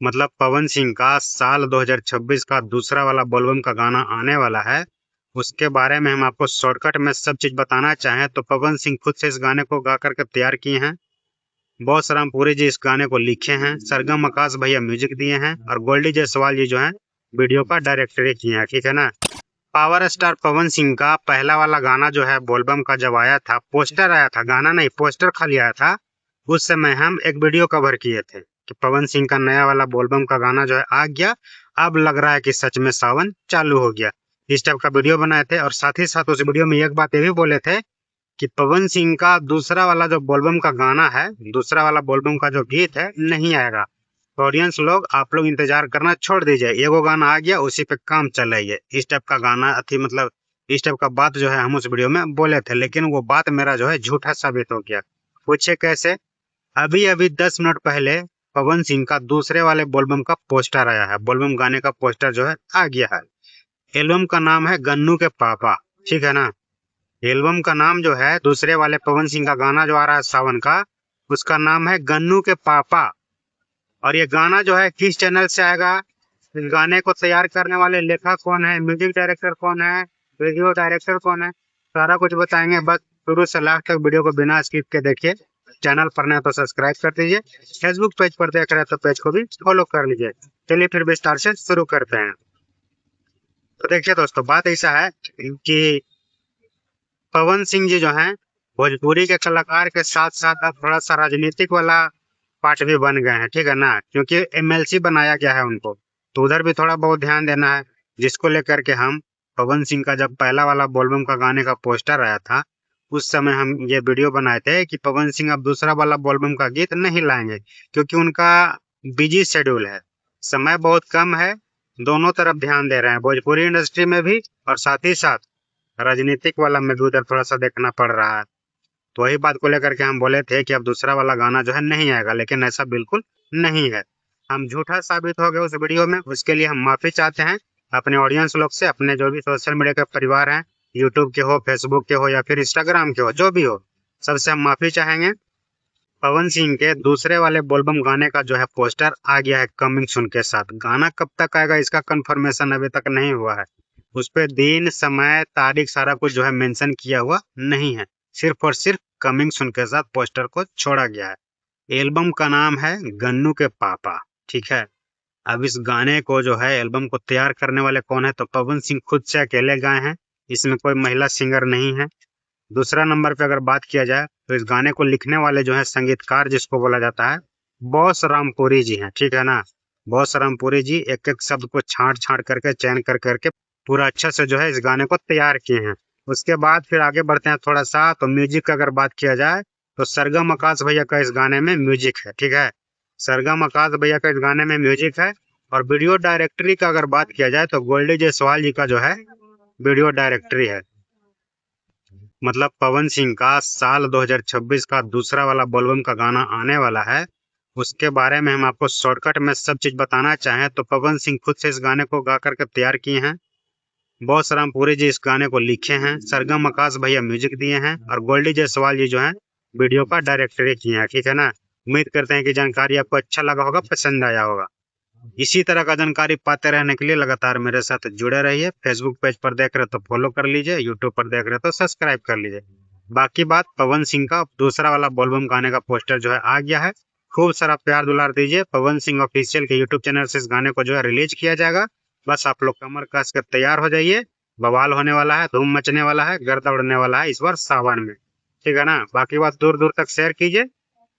मतलब पवन सिंह का साल 2026 का दूसरा वाला बोलबम का गाना आने वाला है। उसके बारे में हम आपको शॉर्टकट में सब चीज बताना चाहें तो पवन सिंह खुद से इस गाने को गा करके तैयार किए हैं। बॉस रामपुरी जी इस गाने को लिखे हैं। सरगम आकाश भैया म्यूजिक दिए हैं और गोल्डी जायसवाल जी जो है वीडियो का डायरेक्टरी किए हैं। ठीक है ना। पावर स्टार पवन सिंह का पहला वाला गाना जो है बोलबम का जब आया था, पोस्टर आया था, गाना नहीं पोस्टर खाली आया था, उस समय हम एक वीडियो कवर किए थे कि पवन सिंह का नया वाला बोलबम का गाना जो है आ गया। अब लग रहा है कि सच में सावन चालू हो गया। इस टाइप का वीडियो बनाए थे और साथ ही साथ उस वीडियो में एक बात ये भी बोले थे कि पवन सिंह का दूसरा वाला जो बोलबम का गाना है, दूसरा वाला बोलबम का जो गीत है नहीं आएगा। तो ऑडियंस लोग आप लोग इंतजार करना छोड़ दीजिए, एगो गाना आ गया उसी पे काम चलाइए। इस टाइप का गाना मतलब इस टाइप का बात जो है हम उस वीडियो में बोले थे, लेकिन वो बात मेरा जो है झूठा साबित हो गया। पूछे कैसे? अभी अभी 10 मिनट पहले पवन सिंह का दूसरे वाले बोलबम का पोस्टर आया है। बोलबम गाने का पोस्टर जो है आ गया है। एल्बम का नाम है गन्नू के पापा। ठीक है ना। एल्बम का नाम जो है दूसरे वाले पवन सिंह का गाना जो आ रहा है सावन का, उसका नाम है गन्नू के पापा। और ये गाना जो है किस चैनल से आएगा, इस गाने को तैयार करने वाले लेखक कौन है, म्यूजिक डायरेक्टर कौन है, वीडियो डायरेक्टर कौन है, सारा कुछ बताएंगे। बस शुरू से लास्ट तक वीडियो को बिना स्किप के देखिए। चैनल पर नया तो सब्सक्राइब कर दीजिए, फेसबुक पेज पर देख रहे हैं तो पेज को भी फॉलो कर लीजिए। चलिए फिर विस्तार से शुरू करते हैं। तो देखिए दोस्तों, बात ऐसा है कि पवन सिंह जी जो हैं भोजपुरी के कलाकार के साथ साथ अब थोड़ा सा राजनीतिक वाला पार्ट भी बन गए हैं। ठीक है ना। क्योंकि एमएलसी बनाया गया है उनको, तो उधर भी थोड़ा बहुत ध्यान देना है। जिसको लेकर के हम पवन सिंह का जब पहला वाला बोलबम का गाने का पोस्टर आया था, उस समय हम ये वीडियो बनाए थे कि पवन सिंह अब दूसरा वाला बोलबम का गीत नहीं लाएंगे, क्योंकि उनका बिजी शेड्यूल है, समय बहुत कम है। दोनों तरफ ध्यान दे रहे हैं, भोजपुरी इंडस्ट्री में भी और साथ ही साथ राजनीतिक वाला में भी उधर थोड़ा सा देखना पड़ रहा है। तो वही बात को लेकर के हम बोले थे कि अब दूसरा वाला गाना जो है नहीं आएगा, लेकिन ऐसा बिल्कुल नहीं है। हम झूठा साबित हो गए उस वीडियो में, उसके लिए हम माफी चाहते हैं अपने ऑडियंस लोग से, अपने जो भी सोशल मीडिया के परिवार हैं, यूट्यूब के हो, फेसबुक के हो या फिर इंस्टाग्राम के हो, जो भी हो, सबसे हम माफी चाहेंगे। पवन सिंह के दूसरे वाले बोलबम गाने का जो है पोस्टर आ गया है कमिंग सून के साथ। गाना कब तक आएगा इसका कंफर्मेशन अभी तक नहीं हुआ है। उस पे दिन, समय, तारीख सारा कुछ जो है मेंशन किया हुआ नहीं है। सिर्फ और सिर्फ कमिंग सून के साथ पोस्टर को छोड़ा गया है। एल्बम का नाम है गन्नू के पापा। ठीक है। अब इस गाने को जो है एल्बम को तैयार करने वाले कौन है, तो पवन सिंह खुद से अकेले गए हैं, इसमें कोई महिला सिंगर नहीं है। दूसरा नंबर पे अगर बात किया जाए तो इस गाने को लिखने वाले जो है संगीतकार जिसको बोला जाता है बॉस रामपुरी जी हैं। ठीक है ना। बॉस रामपुरी जी एक एक शब्द को छांट छांट करके चयन कर करके पूरा अच्छा से जो है इस गाने को तैयार किए हैं। उसके बाद फिर आगे बढ़ते हैं थोड़ा सा, तो म्यूजिक का अगर बात किया जाए तो सरगम आकाश भैया का इस गाने में म्यूजिक है। ठीक है। सरगम आकाश भैया का इस गाने में म्यूजिक है। और वीडियो डायरेक्टरी का अगर बात किया जाए तो गोल्डी जायसवाल जी का जो है वीडियो डायरेक्टरी है। मतलब पवन सिंह का साल 2026 का दूसरा वाला बोलबम का गाना आने वाला है। उसके बारे में हम आपको शॉर्टकट में सब चीज बताना चाहें तो पवन सिंह खुद से इस गाने को गा करके तैयार किए हैं। बॉस रामपुरी जी इस गाने को लिखे हैं। सरगम आकाश भैया म्यूजिक दिए हैं और गोल्डी जायसवाल जी जो है वीडियो का डायरेक्टरी किए हैं। ठीक है ना। उम्मीद करते हैं कि जानकारी आपको अच्छा लगा होगा, पसंद आया होगा। इसी तरह का जानकारी पाते रहने के लिए लगातार मेरे साथ जुड़े रहिए। फेसबुक पेज पर देख रहे तो फॉलो कर लीजिए, यूट्यूब पर देख रहे तो सब्सक्राइब कर लीजिए। बाकी बात, पवन सिंह का दूसरा वाला बोलबम गाने का पोस्टर जो है आ गया है। खूब सारा प्यार दुलार दीजिए। पवन सिंह ऑफिशियल के यूट्यूब चैनल से इस गाने को जो है रिलीज किया जाएगा। बस आप लोग कमर कस कर तैयार हो जाइए। बवाल होने वाला है, धूम मचने वाला है, गर्दा उड़ने वाला है इस बार सावन में। ठीक है ना। बाकी बात दूर दूर तक शेयर कीजिए,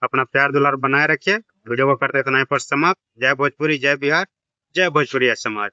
अपना प्यार दुलार बनाए रखिए। वीडियो को करते इतना ही पर समाप्त। जय भोजपुरी, जय बिहार, जय भोजपुरी समाज।